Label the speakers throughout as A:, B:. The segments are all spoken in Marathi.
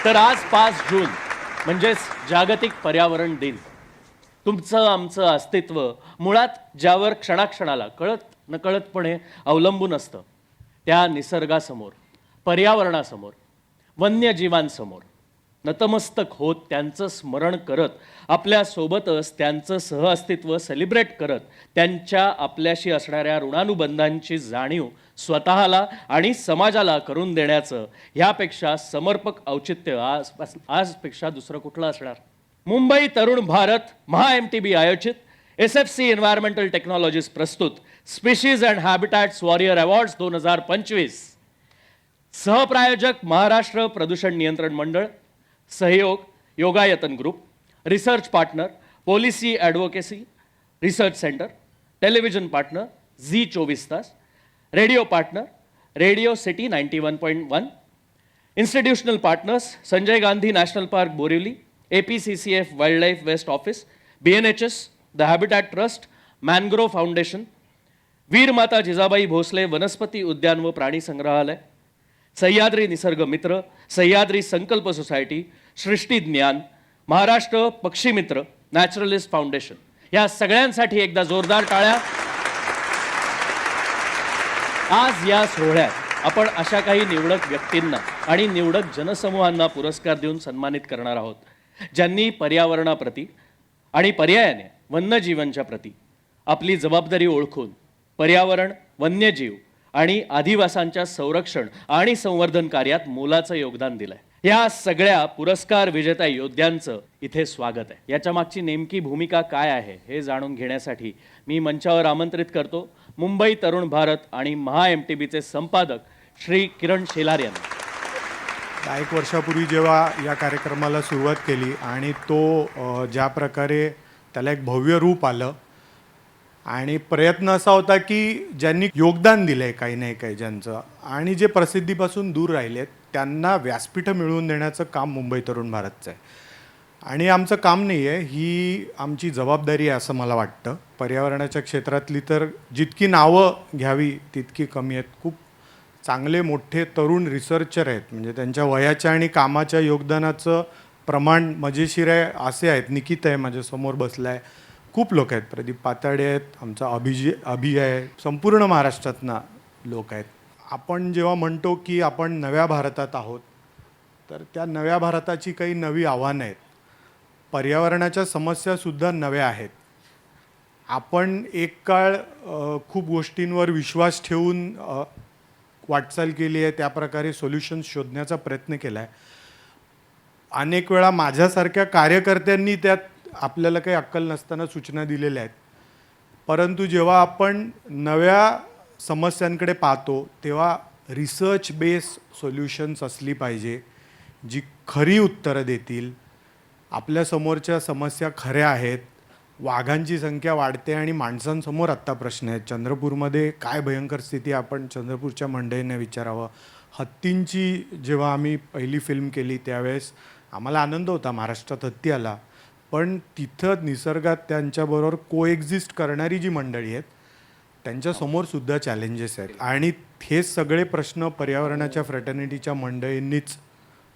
A: तर आज 5 जून म्हणजेच जागतिक पर्यावरण दिन. तुमचं आमचं अस्तित्व मुळात ज्यावर क्षणाक्षणाला कळत नकळतपणे अवलंबून असतं त्या निसर्गासमोर, पर्यावरणासमोर, वन्यजीवांसमोर नतमस्तक होत त्यांचं स्मरण करत, आपल्यासोबतच त्यांचं सहअस्तित्व सेलिब्रेट करत, त्यांच्या आपल्याशी असणाऱ्या ऋणानुबंधांची जाणीव स्वतःला आणि समाजाला करून देण्याचं ह्यापेक्षा समर्पक औचित्य आजपेक्षा दुसरं कुठलं असणार. मुंबई तरुण भारत महा-MTB आयोजित SFC एन्व्हायरमेंटल टेक्नॉलॉजीज प्रस्तुत species and habitats warrior awards 2025. सहप्रायोजक महाराष्ट्र प्रदूषण नियंत्रण मंडळ, सहयोग Yogayatan group, research partner policy advocacy research centre, television partner Zee 24 तास, radio partner radio city 91.1, institutional partners Sanjay Gandhi national park Borivali, APCCF wildlife west office, BNHS, the habitat trust, mangrove foundation, Veermata Jijabai Bhosale वनस्पती उद्यान व प्राणी संग्रहालय, सह्याद्री निसर्ग मित्र, सह्याद्री संकल्प सोसायटी, सृष्टी ज्ञान, महाराष्ट्र पक्षी मित्र, नॅचरलिस्ट फाउंडेशन, या सगळ्यांसाठी एकदा जोरदार टाळ्या. आज या सोहळ्यात आपण अशा काही निवडक व्यक्तींना आणि निवडक जनसमूहांना पुरस्कार देऊन सन्मानित करणार आहोत, ज्यांनी पर्यावरणाप्रती आणि पर्यायाने वन्यजीवांच्या प्रती आपली जबाबदारी ओळखून पर्यावरण, वन्यजीव आणि आदिवासांच्या संरक्षण आणि संवर्धन कार्यात मोलाचं योगदान दिलंय. या सगळ्या पुरस्कार विजेत्या योद्ध्यांचं इथे स्वागत आहे. याच्या मागची नेमकी भूमिका काय आहे हे जाणून घेण्यासाठी मी मंचावर आमंत्रित करतो मुंबई तरुण भारत आणि महा-MTBचे संपादक श्री किरण शेलार यांना.
B: 1 वर्षापूर्वी जेव्हा या कार्यक्रमाला सुरुवात केली आणि तो ज्या प्रकारे त्याला एक भव्य रूप आलं आणि प्रयत्न असा होता की ज्यांनी योगदान दिलंय काही नाही काही ज्यांचं आणि जे प्रसिद्धीपासून दूर राहिलेत त्यांना व्यासपीठं मिळवून देण्याचं काम मुंबई तरुण भारतचं आहे. आणि आमचं काम नाही आहे, ही आमची जबाबदारी आहे असं मला वाटतं. पर्यावरणाच्या क्षेत्रातली तर जितकी नावं घ्यावी तितकी कमी आहेत. खूप चांगले मोठे तरुण रिसर्चर आहेत, म्हणजे त्यांच्या वयाच्या आणि कामाच्या योगदानाचं प्रमाण मजेशीर आहे असे आहेत. निकित आहे माझ्यासमोर बसला आहे, खूप लोक आहेत, प्रदीप पाताडे आहेत, आमचा अभि आहे, संपूर्ण महाराष्ट्रातनं लोक आहेत. आपण जेव्हा म्हणतो की आपण नव्या भारतात आहोत तर त्या नव्या भारताची काही नवी आव्हानं आहेत. पर्यावरणाच्या समस्यासुद्धा नव्या आहेत. आपण एक काळ खूप गोष्टींवर विश्वास ठेवून वाटचाल केली आहे, त्या प्रकारे सोल्युशन्स शोधण्याचा प्रयत्न केला आहे. अनेक वेळा माझ्यासारख्या कार्यकर्त्यांनी त्यात आपल्याला काही अक्कल नसताना सूचना दिलेल्या आहेत. परंतु जेव्हा आपण नव्या समस्यांकडे पाहतो तेव्हा रिसर्च बेस सोल्युशन्स असली पाहिजे, जी खरी उत्तरं देतील. आपल्यासमोरच्या समस्या खऱ्या आहेत. वाघांची संख्या वाढते आणि माणसांसमोर आत्ता प्रश्न आहेत. चंद्रपूरमध्ये काय भयंकर स्थिती, आपण चंद्रपूरच्या मंडळींना विचारावं. हत्तींची जेव्हा आम्ही पहिली फिल्म केली त्यावेळेस आम्हाला आनंद होता, महाराष्ट्रात हत्ती आला, पण तिथं निसर्गात त्यांच्याबरोबर कोएक्झिस्ट करणारी जी मंडळी आहेत त्यांच्यासमोरसुद्धा चॅलेंजेस आहेत. आणि हे सगळे प्रश्न पर्यावरणाच्या फ्रॅटर्निटीच्या मंडळींनीच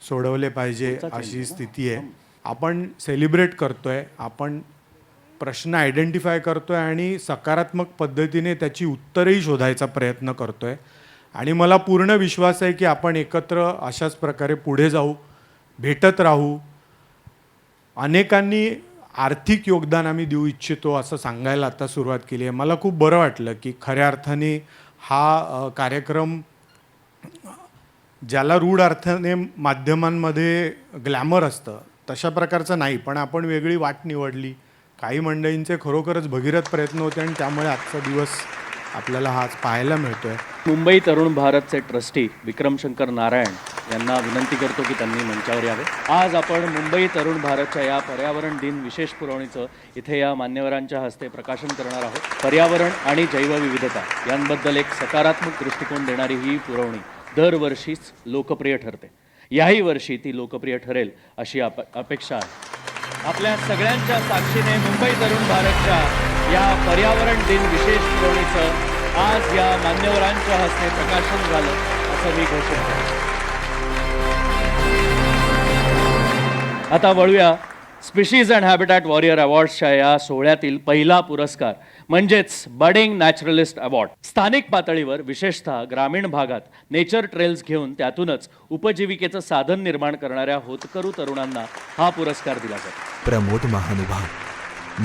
B: सोडवले पाहिजे अशी स्थिती आहे. आपण सेलिब्रेट करतो आहे, आपण प्रश्न आयडेंटिफाय करतो आहे आणि सकारात्मक पद्धतीने त्याची उत्तरही शोधायचा प्रयत्न करतो आहे. आणि मला पूर्ण विश्वास आहे की आपण एकत्र अशाच प्रकारे पुढे जाऊ, भेटत राहू. अनेकांनी आर्थिक योगदान आम्ही देऊ इच्छितो असं सांगायला आता सुरुवात केली आहे. मला खूप बरं वाटलं की खऱ्या अर्थाने हा कार्यक्रम, ज्याला रूढ अर्थाने माध्यमांमध्ये ग्लॅमर असतं तशा प्रकारचं नाही, पण आपण वेगळी वाट निवडली. काही मंडळींचे खरोखरच भगीरथ प्रयत्न होते आणि त्यामुळे आजचा दिवस आपल्याला हाच पाहायला मिळतो आहे.
A: मुंबई तरुण भारतचे ट्रस्टी विक्रम शंकर नारायण यांना विनंती करतो की त्यांनी मंचावर यावे. आज आपण मुंबई तरुण भारतच्या या पर्यावरण दिन विशेष पुरवणीचं इथे या मान्यवरांच्या हस्ते प्रकाशन करणार आहोत. पर्यावरण आणि जैवविविधता यांबद्दल एक सकारात्मक दृष्टिकोन देणारी ही पुरवणी दरवर्षीच लोकप्रिय ठरते. याही वर्षी ती लोकप्रिय ठरेल अशी अपेक्षा आहे. आपल्या सगळ्यांच्या साक्षीने मुंबई तरुण भारतच्या या पर्यावरण दिन विशेष पुरवणीचं आज या मान्यवरांच्या हस्ते प्रकाशन झालं असं मी घोषित करतो. आता वळूया स्पीशीज अँड हॅबिटॅट वॉरियर अवॉर्ड्सच्या या सोहळ्यातील पहिला पुरस्कार म्हणजेच बडिंग नॅचरलिस्ट अवॉर्ड. स्थानिक पातळीवर विशेषतः ग्रामीण भागात नेचर ट्रेल्स घेऊन त्यातूनच उपजीविकेचं साधन निर्माण करणाऱ्या होतकरू तरुणांना हा पुरस्कार दिला जातो.
C: प्रमोद महानुभाव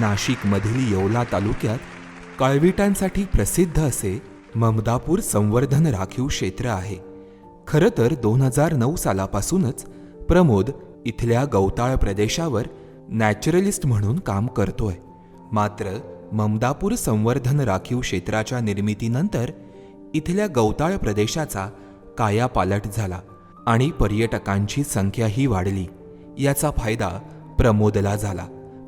C: नाशिकमधील येवला तालुक्यात काळविटांसाठी प्रसिद्ध असे ममदापूर संवर्धन राखीव क्षेत्र आहे. खरं तर 2009 सालापासूनच प्रमोद इथल्या गवताळ प्रदेशावर नॅचरलिस्ट म्हणून काम करतोय. मात्र ममदापूर संवर्धन राखीव क्षेत्राच्या निर्मितीनंतर इथल्या गवताळ प्रदेशाचा कायापालट झाला आणि पर्यटकांची संख्याही वाढली. याचा फायदा प्रमोदला झाला,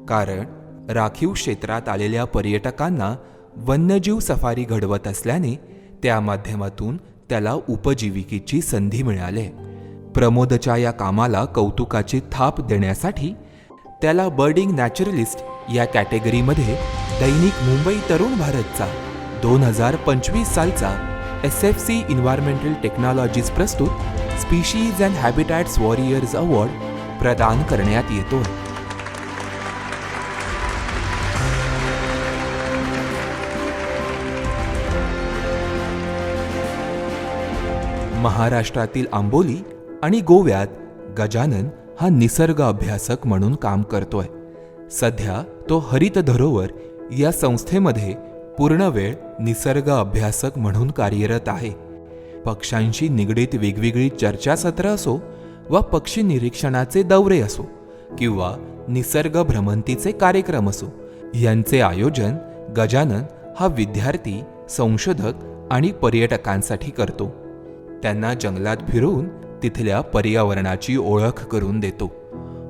C: कारण राखीव क्षेत्रात आलेल्या पर्यटकांना वन्यजीव सफारी घडवत असल्याने त्या माध्यमातून त्याला उपजीविकेची संधी मिळाली. प्रमोदच्या या कामाला कौतुकाची थाप देण्यासाठी त्याला बर्डिंग नॅचरलिस्ट या कॅटेगरीमध्ये दैनिक मुंबई तरुण भारतचा 2025 सालचा SFC एन्व्हायरमेंटल टेक्नॉलॉजीज प्रस्तुत स्पीशीज अँड हॅबिटॅट्स वॉरियर्स अवॉर्ड प्रदान करण्यात येतो. महाराष्ट्रातील आंबोली आणि गोव्यात गजानन हा निसर्ग अभ्यासक म्हणून काम करतोय. सध्या तो हरित धरोवर या संस्थेमध्ये पूर्णवेळ निसर्ग अभ्यासक म्हणून कार्यरत आहे. पक्ष्यांशी निगडीत वेगवेगळी चर्चासत्र असो वा पक्षी निरीक्षणाचे दौरे असो किंवा निसर्ग भ्रमंतीचे कार्यक्रम असो, यांचे आयोजन गजानन हा विद्यार्थी, संशोधक आणि पर्यटकांसाठी करतो. त्यांना जंगलात फिरवून तिथल्या पर्यावरणाची ओळख करून देतो.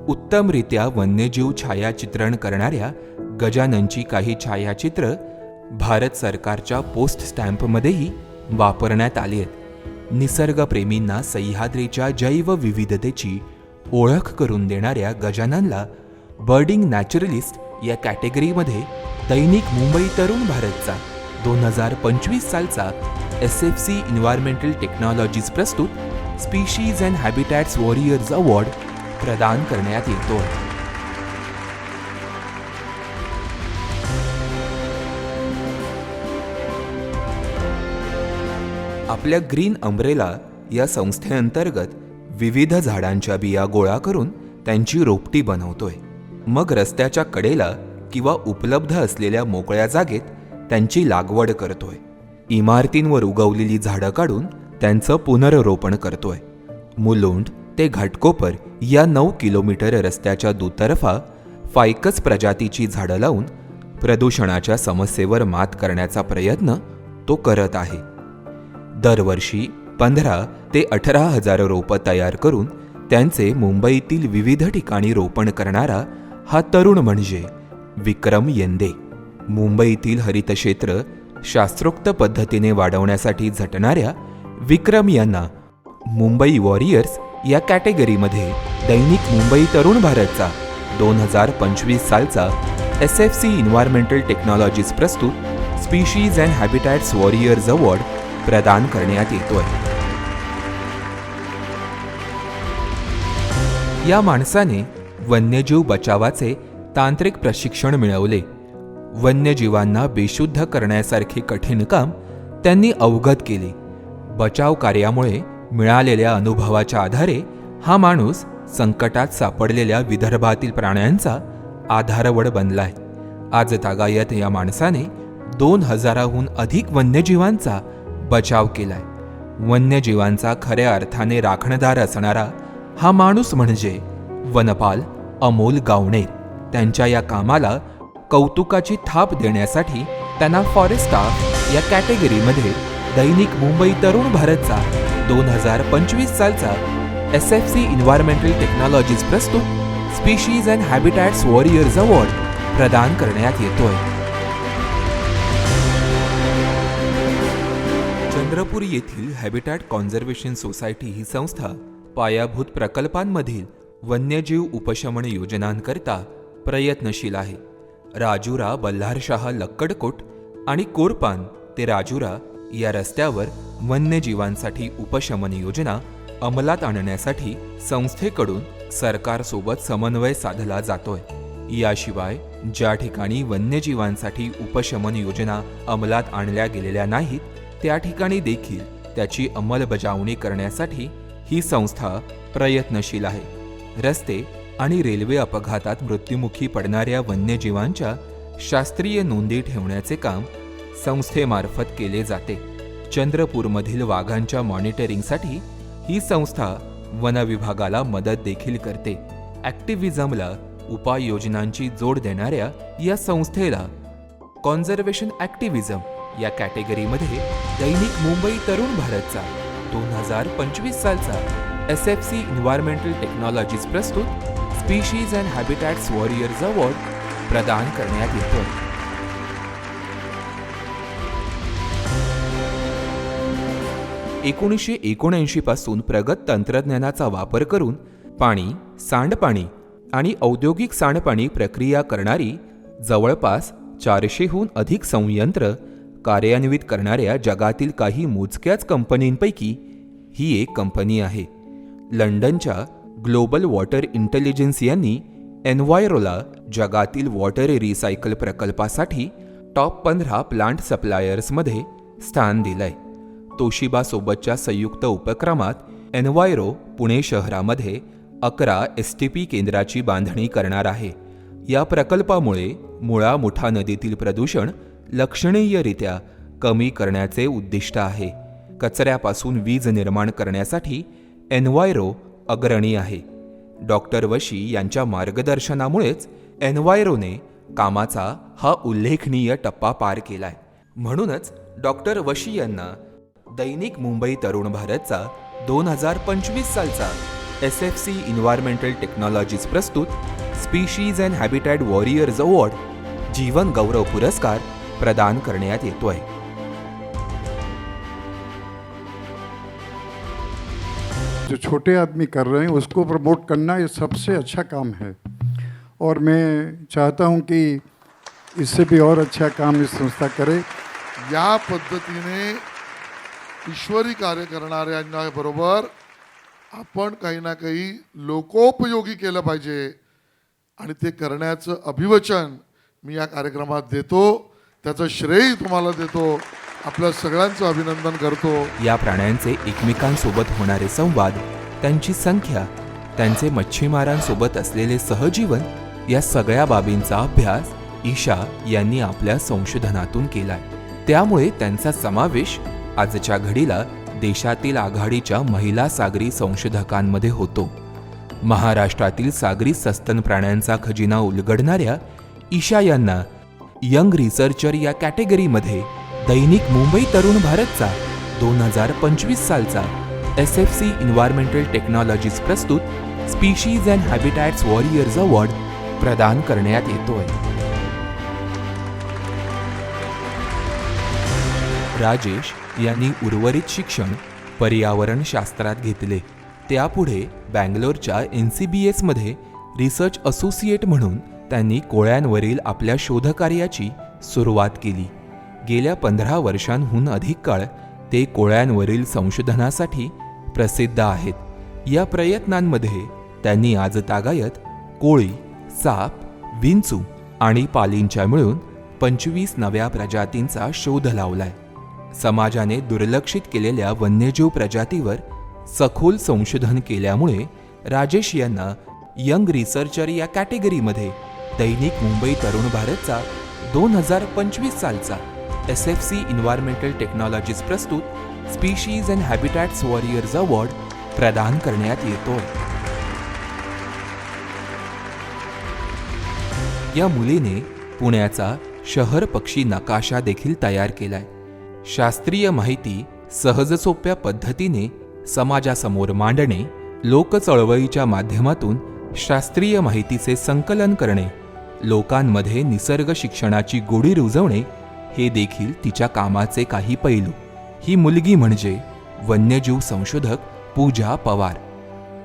C: उत्तमरित्या वन्यजीव छायाचित्रण करणाऱ्या गजाननची काही छायाचित्र भारत सरकारच्या पोस्ट स्टॅम्पमध्येही वापरण्यात आली आहेत. निसर्गप्रेमींना सह्याद्रीच्या जैवविविधतेची ओळख करून देणाऱ्या गजाननला बर्डिंग नॅचरलिस्ट या कॅटेगरीमध्ये दैनिक मुंबई तरुण भारतचा 2025 सालचा SFC एन्व्हायरमेंटल टेक्नॉलॉजीज प्रस्तुत स्पीशीज अँड हॅबिटॅट्स वॉरियर्स अवॉर्ड प्रदान करण्यात येतो. आपल्या ग्रीन अम्ब्रेला या संस्थेअंतर्गत विविध झाडांच्या बिया गोळा करून त्यांची रोपटी बनवतोय. मग रस्त्याच्या कडेला किंवा उपलब्ध असलेल्या मोकळ्या जागेत त्यांची लागवड करतोय. इमारतींवर उगवलेली झाडं काढून त्यांचं पुनर्रोपण करतोय. मुलुंड ते घाटकोपर या 9 किलोमीटर रस्त्याच्या दुतर्फा फायकस प्रजातीची झाडं लावून प्रदूषणाच्या समस्येवर मात करण्याचा प्रयत्न तो करत आहे. दरवर्षी 15 ते 18 हजार रोपं तयार करून त्यांचे मुंबईतील विविध ठिकाणी रोपण करणारा हा तरुण म्हणजे विक्रम येंदे. मुंबईतील हरित क्षेत्र शास्त्रोक्त पद्धतीने वाढवण्यासाठी झटणाऱ्या विक्रम यांना मुंबई वॉरियर्स या कॅटेगरीमध्ये दैनिक मुंबई तरुण भारतचा 2025 सालचा SFC एन्व्हायरमेंटल टेक्नॉलॉजीज प्रस्तुत स्पीशीज अँड हॅबिटॅट्स वॉरियर्स अवॉर्ड प्रदान करण्यात येतोय. या माणसाने वन्यजीव बचावाचे तांत्रिक प्रशिक्षण मिळवले. वन्यजीवांना बेशुद्ध करण्यासारखे कठीण काम त्यांनी अवगत केले. बचाव कार्यामुळे मिळालेल्या अनुभवाच्या आधारे हा माणूस संकटात सापडलेल्या विदर्भातील प्राण्यांचा आधारवड बनलाय. आज तागायत या माणसाने 2000हून अधिक वन्यजीवांचा बचाव केलाय. वन्यजीवांचा खऱ्या अर्थाने राखणदार असणारा हा माणूस म्हणजे वनपाल अमोल गावणे. त्यांच्या या कामाला कौतुकाची थाप देण्यासाठी त्यांना फॉरेस्ट स्टाफ या कॅटेगरीमध्ये दैनिक मुंबई तरुण भारतचा 2025 सालचा SFC एन्व्हायरमेंटल टेक्नॉलॉजीज प्रस्तुत स्पीशीज अँड हॅबिटॅट्स वॉरियर्स अवॉर्ड प्रदान करण्यात येतोय. चंद्रपूर येथील हॅबिटॅट कॉन्झर्वेशन सोसायटी ही संस्था पायाभूत प्रकल्पांमधील वन्यजीव उपशमन योजनांकरता प्रयत्नशील आहे. राजुरा बल्हारशाह लक्कडकोट आणि कोरपान ते राजुरा या रस्त्यावर वन्यजीवांसाठी उपशमन योजना अंमलात आणण्यासाठी संस्थेकडून सरकारसोबत समन्वय साधला जातोय. याशिवाय ज्या ठिकाणी वन्यजीवांसाठी उपशमन योजना अंमलात आणल्या गेलेल्या नाहीत त्या ठिकाणी देखील त्याची अंमलबजावणी करण्यासाठी ही संस्था प्रयत्नशील आहे. रस्ते आणि रेल्वे अपघातात मृत्युमुखी पडणाऱ्या वन्यजीवांच्या शास्त्रीय नोंदी ठेवण्याचे काम संस्थेमार्फत केले जाते. चंद्रपूरमधील वाघांच्या मॉनिटरिंगसाठी ही संस्था वन विभागाला मदत देखील करते. ॲक्टिव्हिजमला उपाययोजनांची जोड देणाऱ्या या संस्थेला कॉन्झर्वेशन ॲक्टिव्हिजम या कॅटेगरीमध्ये दैनिक मुंबई तरुण भारतचा 2025 सालचा SFC एन्व्हायरमेंटल टेक्नॉलॉजीज प्रस्तुत स्पीशीज अँड हॅबिटॅट्स वॉरियर्स अवॉर्ड प्रदान करण्यात येतोय. ...1979 पासून प्रगत तंत्रज्ञानाचा वापर करून पाणी, सांडपाणी आणि औद्योगिक सांडपाणी प्रक्रिया करणारी जवळपास 400हून अधिक संयंत्र कार्यान्वित करणाऱ्या जगातील काही मोजक्याच कंपनींपैकी ही एक कंपनी आहे. लंडनच्या ग्लोबल वॉटर इंटेलिजन्स यांनी एन्व्हायरोला जगातील वॉटर रिसायकल प्रकल्पासाठी टॉप 15 प्लांट सप्लायर्समध्ये स्थान दिलंय. तोशिबा सोबतच्या संयुक्त उपक्रमात एन्व्हायरो पुणे शहरामध्ये 11 STP केंद्राची बांधणी करणार आहे. या प्रकल्पामुळे मुळा मुठा नदीतील प्रदूषण लक्षणीयरित्या कमी करण्याचे उद्दिष्ट आहे. कचऱ्यापासून वीज निर्माण करण्यासाठी एन्व्हायरो अग्रणी आहे. डॉक्टर वशी यांच्या मार्गदर्शनामुळेच एन्व्हायरोने कामाचा हा उल्लेखनीय टप्पा पार केलाय. म्हणूनच डॉक्टर वशी यांना दैनिक मुंबई तरुण भारतचा 2025 सालचा SFC एन्व्हायरमेंटल टेक्नॉलॉजीज प्रस्तुत species and habitat warriors award जीवन गौरव पुरस्कार प्रदान करण्यात येतोय.
D: जो छोटे आदमी कर रहे हैं उसको प्रमोट करना ये सबसे अच्छा काम है और मैं चाहता हूं कि इससे भी और अच्छा काम इस संस्था करे.
E: या पद्धतीने ईश्वरी कार्य करणाऱ्यांना बरोबर आपण काही ना काही लोकोपयोगी केलं पाहिजे आणि ते करण्याचं अभिवचन मी या कार्यक्रमात देतो. त्याचं श्रेय तुम्हाला देतो. आपल्या सगळ्यांचं अभिनंदन करतो.
C: या प्राण्यांचे एकमेकांसोबत होणारे संवाद, त्यांची संख्या, त्यांचे मच्छीमारांसोबत असलेले सहजीवन या सगळ्या बाबींचा अभ्यास ईशा यांनी आपल्या संशोधनातून केलाय. त्यामुळे त्यांचा समावेश आजच्या घडीला देशातील आघाडीच्या महिला सागरी संशोधकांमध्ये होतो. महाराष्ट्रातील सागरी सस्तन प्राण्यांचा खजिना उलगडणाऱ्या ईशा यांना यंग रिसर्चर या कॅटेगरीमध्ये दैनिक मुंबई तरुण भारतचा 2025 सालचा SFC एन्व्हायरमेंटल टेक्नॉलॉजीज प्रस्तुत स्पीशीज अँड हॅबिटॅट्स वॉरियर्स अवॉर्ड प्रदान करण्यात येतोय. राजेश यांनी उर्वरित शिक्षण पर्यावरण शास्त्रात घेतले. त्यापुढे बँगलोरच्या NCBS मध्ये रिसर्च असोसिएट म्हणून त्यांनी कोळ्यांवरील आपल्या शोधकार्याची सुरुवात केली. गेल्या 15 वर्षांहून अधिक काळ ते कोळ्यांवरील संशोधनासाठी प्रसिद्ध आहेत. या प्रयत्नांमध्ये त्यांनी आजतागायत कोळी, साप, विंचू आणि पालींच्या मिळून 25 नव्या प्रजातींचा शोध लावलाय. समाजाने दुर्लक्षित केलेल्या वन्यजीव प्रजातीवर सखोल संशोधन केल्यामुळे राजेश यांना यंग रिसर्चर या कॅटेगरीमध्ये दैनिक मुंबई तरुण भारतचा 2025 सालचा SFC एन्व्हायरमेंटल टेक्नॉलॉजीज प्रस्तुत स्पीशीज अँड हॅबिटॅट्स वॉरियर्स अवॉर्ड प्रदान करण्यात येतोय. या मुलीने पुण्याचा शहर पक्षी नकाशा देखील तयार केलाय. शास्त्रीय माहिती सहजसोप्या पद्धतीने समाजासमोर मांडणे, लोकचळवळीच्या माध्यमातून शास्त्रीय माहितीचे संकलन करणे, लोकांमध्ये निसर्ग शिक्षणाची गोडी रुजवणे हे देखील तिच्या कामाचे काही पैलू. ही मुलगी म्हणजे वन्यजीव संशोधक पूजा पवार.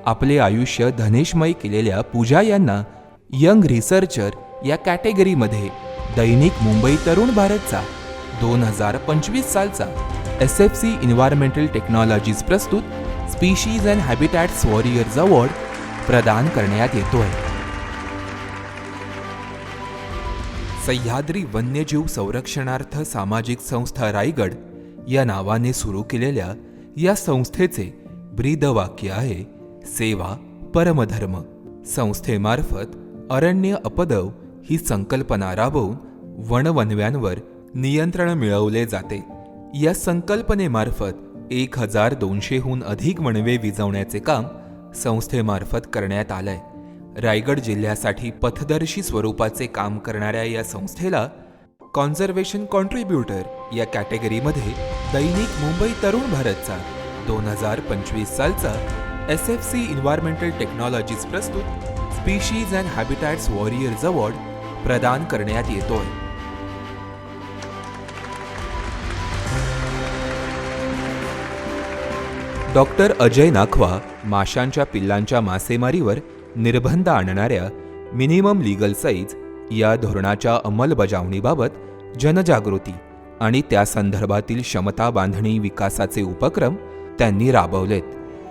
C: आपले आयुष्य धनेशमय केलेल्या पूजा यांना यंग रिसर्चर या कॅटेगरीमध्ये दैनिक मुंबई तरुण भारतचा 2025 सालचा SFC एन्व्हायरमेंटल टेक्नॉलॉजीज प्रस्तुत स्पीशीज अँड हॅबिटॅट्स वॉरियर्स अवॉर्ड प्रदान करण्यात येतोय. सह्याद्री वन्यजीव संरक्षणार्थ सामाजिक संस्था रायगड या नावाने सुरू केलेल्या या संस्थेचे ब्रीदवाक्य आहे सेवा परमधर्म. संस्थेमार्फत अरण्य अपदव ही संकल्पना राबवून वनवनव्यांवर नियंत्रण मिळवले जाते. या संकल्पनेमार्फत 1200हून अधिक वणवे विझवण्याचे काम संस्थेमार्फत करण्यात आलंय. रायगड जिल्ह्यासाठी पथदर्शी स्वरूपाचे काम करणाऱ्या या संस्थेला कॉन्झर्वेशन कॉन्ट्रीब्युटर या कॅटेगरीमध्ये दैनिक मुंबई तरुण भारतचा 2025 सालचा SFC एन्व्हायरमेंटल टेक्नॉलॉजीज प्रस्तुत स्पीशीज अँड हॅबिटॅट्स वॉरियर्स अवॉर्ड प्रदान करण्यात येतोय. डॉक्टर अजय नाखवा माशांच्या पिल्लांच्या मासेमारीवर निर्बंध आणणाऱ्या मिनिमम लीगल साईज या धोरणाच्या अंमलबजावणीबाबत जनजागृती आणि त्या संदर्भातील क्षमता बांधणी विकासाचे उपक्रम त्यांनी राबवलेत.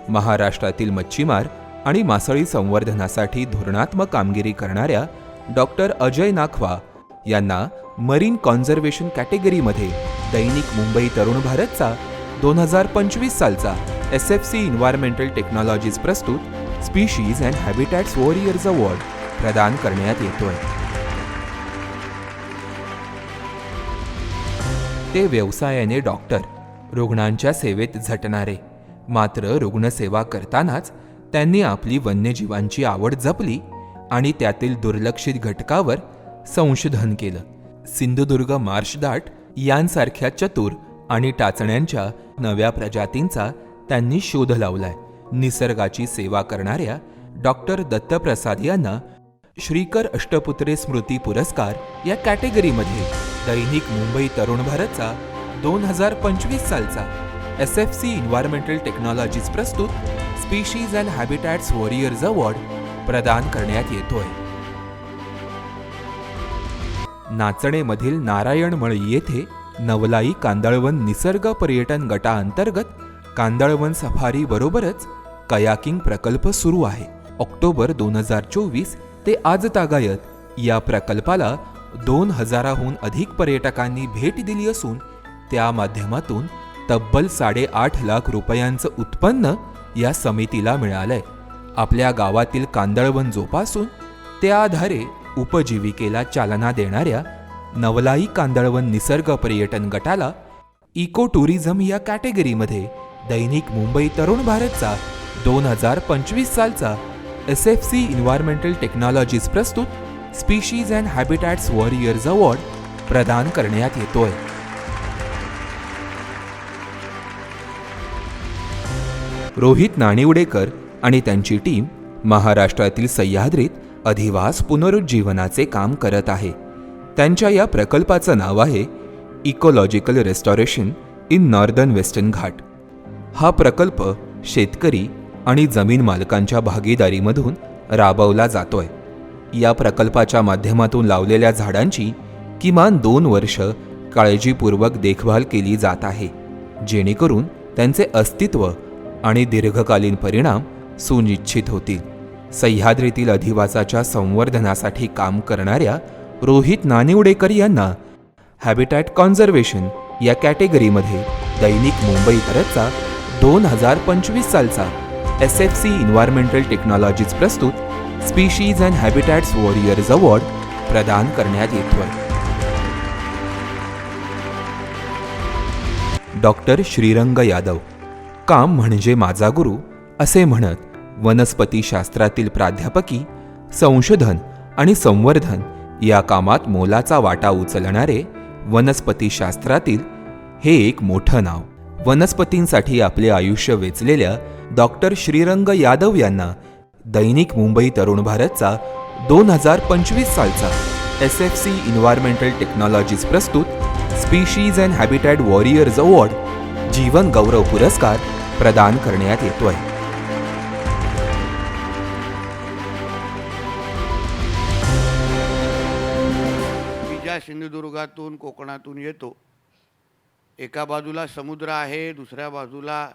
C: महाराष्ट्रातील मच्छीमार आणि मासळी संवर्धनासाठी धोरणात्मक कामगिरी करणाऱ्या डॉक्टर अजय नाखवा यांना मरीन कॉन्झर्वेशन कॅटेगरीमध्ये दैनिक मुंबई तरुण भारतचा 2025 सालचा SFC एन्व्हायरमेंटल टेक्नॉलॉजीज प्रस्तुत स्पीशीज अँड हॅबिटॅट्स वॉरियर्स अवॉर्ड प्रदान करण्यात येतोय. ते व्यवसायाने डॉक्टर, रुग्णांच्या सेवेत झटणारे, मात्र रुग्णसेवा करतानाच त्यांनी आपली वन्यजीवांची आवड जपली आणि त्यातील दुर्लक्षित घटकावर संशोधन केलं. सिंधुदुर्ग मार्शदाट यांसारख्या चतुर आणि टाचण्यांच्या नव्या प्रजातींचा त्यांनी शोध लावलाय. निसर्गाची सेवा करणाऱ्या डॉक्टर दत्तप्रसाद यांना श्रीकर अष्टपुत्रे स्मृती पुरस्कार या कॅटेगरीमध्ये दैनिक मुंबई तरुण भारतचा 2025 सालचा SFC एन्व्हायरमेंटल टेक्नॉलॉजीज प्रस्तुत स्पीशीज अँड हॅबिटॅट्स वॉरियर्स अवॉर्ड प्रदान करण्यात येतोय. नाचणेमधील नारायणमळी येथे नवलाई कांदळवन निसर्ग पर्यटन गटाअंतर्गत कांदळवन सफारी बरोबरच कयाकिंग प्रकल्प सुरू आहे. ऑक्टोबर 2024 ते आजतागायत या प्रकल्पाला 2000हून अधिक पर्यटकांनी भेट दिली असून त्या माध्यमातून तब्बल 8.5 लाख रुपयांचं उत्पन्न या समितीला मिळालंय. आपल्या गावातील कांदळवन जोपासून त्या आधारे उपजीविकेला चालना देणाऱ्या नवलाई कांदळवन निसर्ग पर्यटन गटाला इको टुरिझम या कॅटेगरीमध्ये दैनिक मुंबई तरुण भारतचा 2025 सालचा SFC एन्व्हायरमेंटल टेक्नॉलॉजीज प्रस्तुत स्पीशीज अँड हॅबिटॅट्स वॉरियर्स अवॉर्ड प्रदान करण्यात येतोय. रोहित नाणिवडेकर आणि त्यांची टीम महाराष्ट्रातील सह्याद्रीत अधिवास पुनरुज्जीवनाचे काम करत आहे. त्यांच्या या प्रकल्पाचं नाव आहे इकोलॉजिकल रेस्टॉरेशन इन नॉर्दर्न वेस्टर्न घाट. हा प्रकल्प शेतकरी आणि जमीन मालकांच्या भागीदारीमधून राबवला जातोय. या प्रकल्पाच्या माध्यमातून लावलेल्या झाडांची किमान 2 वर्ष काळजीपूर्वक देखभाल केली जात आहे, जेणेकरून त्यांचे अस्तित्व आणि दीर्घकालीन परिणाम सुनिश्चित होतील. सह्याद्रीतील अधिवासाच्या संवर्धनासाठी काम करणाऱ्या रोहित नानिवडेकर यांना हॅबिटॅट कॉन्झर्वेशन या कॅटेगरीमध्ये दैनिक मुंबई भारतचा 2025 सालचा SFC एन्व्हायरमेंटल टेक्नॉलॉजीज प्रस्तुत स्पीशीज अँड हॅबिटॅट्स वॉरियर्स अवॉर्ड प्रदान करण्यात येतोय. डॉक्टर श्रीरंग यादव, काम म्हणजे माझा गुरु असे म्हणत वनस्पती शास्त्रातील प्राध्यापकी, संशोधन आणि संवर्धन या कामात मोलाचा वाटा उचलणारे वनस्पती शास्त्रातील हे एक मोठं नाव. वनस्पतींसाठी आपले आयुष्य वेचलेल्या डॉक्टर श्रीरंग यादव यांना दैनिक मुंबई तरुण भारतचा 2025 सालचा SFC एन्व्हायरमेंटल टेक्नॉलॉजीज प्रस्तुत species and habitat warriors award जीवन गौरव पुरस्कार प्रदान करण्यात येतोय.
F: मी ज्या सिंधुदुर्गातून कोकणातून येतो, एका बाजूला समुद्र आहे, दुसऱ्या बाजूला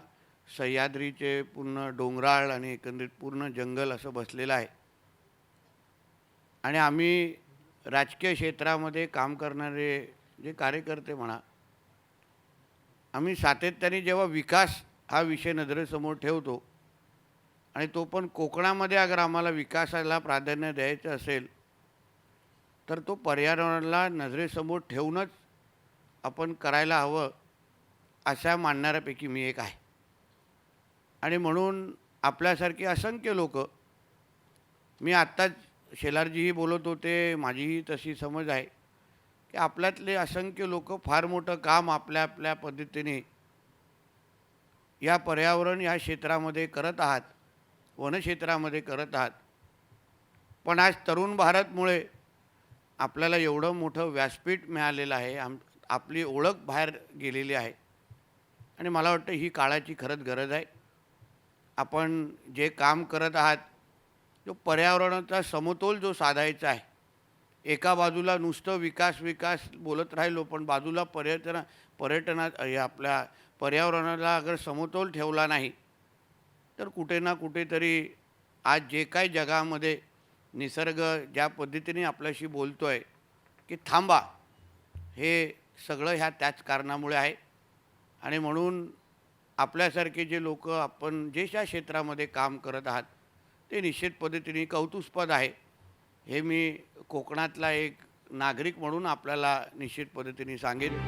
F: सह्याद्रीचे पूर्ण डोंगराळ आणि एकंदरीत पूर्ण जंगल असं बसलेलं आहे. आणि आम्ही राजकीय क्षेत्रामध्ये काम करणारे जे कार्यकर्ते म्हणा, आम्ही सातत्याने जेव्हा विकास हा विषय नजरेसमोर ठेवतो आणि तो पण कोकणामध्ये अगर आम्हाला विकासाला प्राधान्य द्यायचं असेल तर तो पर्यावरणाला नजरेसमोर ठेवूनच आपण करायला हवं अशा मानणाऱ्यापैकी मी एक आहे. आणि म्हणून आपल्यासारखी असंख्य लोक, मी आत्ताच शेलारजीही बोलत होते, माझीही तशी समज आहे की आपल्यातले असंख्य लोक फार मोठं काम आपल्या आपल्या पद्धतीने या पर्यावरण या क्षेत्रामध्ये करत आहात, वनक्षेत्रामध्ये करत आहात. पण आज तरुण भारतमुळे आपल्याला एवढं मोठं व्यासपीठ मिळालेलं आहे, आपली ओळख बाहेर गेलेली आहे. आणि मला वाटतं ही काळाची खरंच गरज आहे. आपण जे काम करत आहात, जो पर्यावरणाचा समतोल जो साधायचा आहे, एका बाजूला नुसतं विकास विकास बोलत राहिलो पण बाजूला पर्यटनात हे आपल्या पर्यावरणाला अगर समतोल ठेवला नाही तर कुठे ना कुठेतरी आज जे काही जगामध्ये निसर्ग ज्या पद्धतीने आपल्याशी बोलतो आहे की थांबा, हे सगळं ह्या त्याच कारणामुळे आहे. आणि म्हणून आपल्यासारखे जे लोक आपण जे ज्या क्षेत्रामध्ये काम करत आहात ते निश्चित पद्धतीने कौतुकास्पद आहे. हे मी कोकणातला एक नागरिक म्हणून आपल्याला निश्चित पद्धतीने सांगेन.